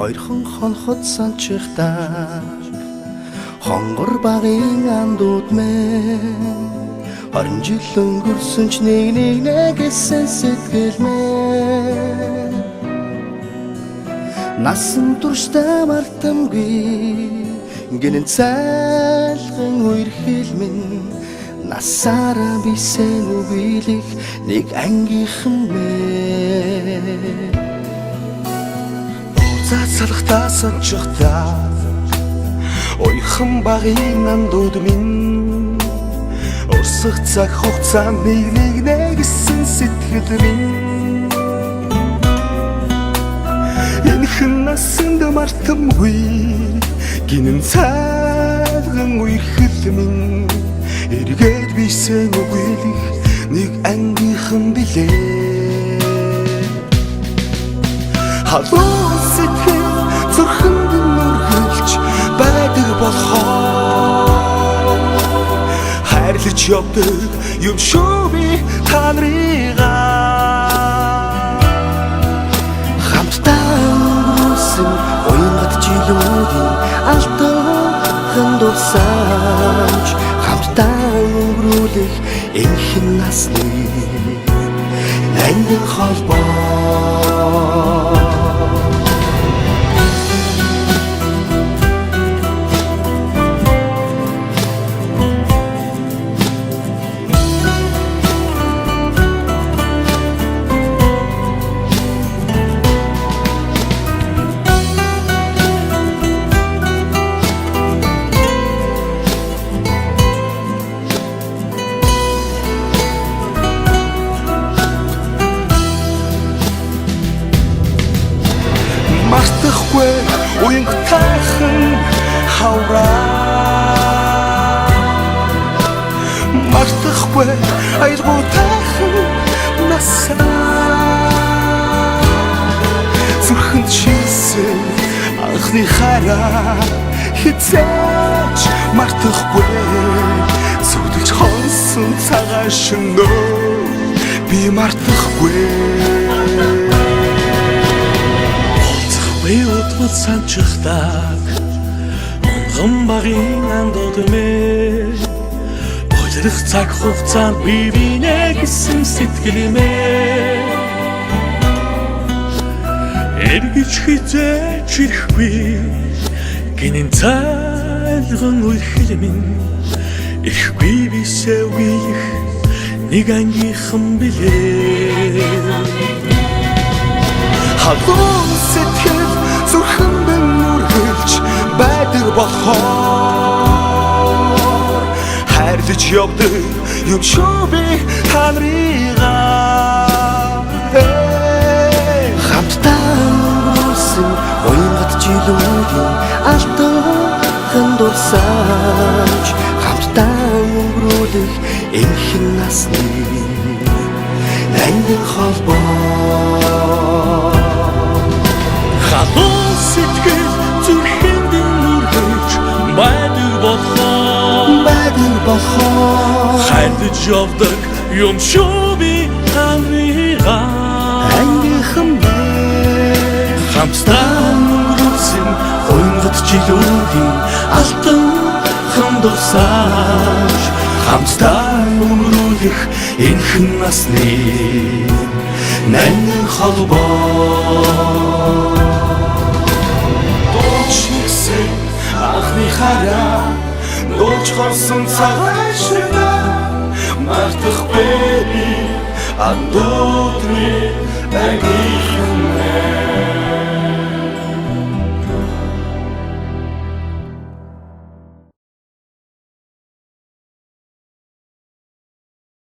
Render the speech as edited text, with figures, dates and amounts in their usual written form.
Хоёрхан хонхот санчихтаа хонгор багын андууд мэн 20 жил өнгөрсөн ч нэг гэсэн сэтгэл мэн насан туршдаа мартамгүй гинэн цайлган үер хэлмэн насаараа бисен үгийлэх нэг ангийнхан мэн Цацалхтаа санчихтаа ойхон багын андууд минь урсах цаг хугацаанд нэгсэн сэтгэл минь энэхэн насанд мартамгүй гинэн цайлган үер хэлмэн эргээд бисен үгийлэх нэг ангийнхан билээ халуун сэтгэл зүрхэнд нүргэлж байдаг болохоор хайрлаж явдаг юм шүү би та нарыгаа хамтдаа өнгөрсөн уянгат жилүүдийн алтан дурсамж хамтдаа өнгөрүүлэх энэхэн насны ангин холбоо мартахгүй уянгатайхан хавраа мартахгүй аялгуутайхан насаа зүрхэнд шийсэн анхны хараа хизээч мартахгүй зүудэлж хонсон цагаан шөнөө би мартахгүй Уйдгал санчихтаа онгон багын андууд мэ ойлох цаг хугацаанд бивинэ гэсэн сэтгэл мэ эргэж хизээч ирэхгүй гинэн цайлган үер хэлмэн ирэхгүй бисээ үгийлэх нэг ангийнхан билээ халуун сэтгэл зүрхэнд нүргэлж байдаг болохоор хайрлаж явдаг юм шүү би та нарыгаа хамтдаа өнгөрсөн уянгат жилүүдийн алтан дурсамж хамтдаа өнгөрүүлэх энэхэн насны ангин холбоо халуун сэтгэл зүрхэнд нүргэлж байдаг болохоор хайрлаж явдаг юм шүү би та нарыгаа ангийнхан мэн хамтдаа өнгөрсөн уянгат жилүүдийн алтан дурсамж хамтдаа өнгөрүүлэх энэхэн насны ангин холбоо Анхны хараа нууж хорсон цагаан шөнөө мартахгүй би андууд минь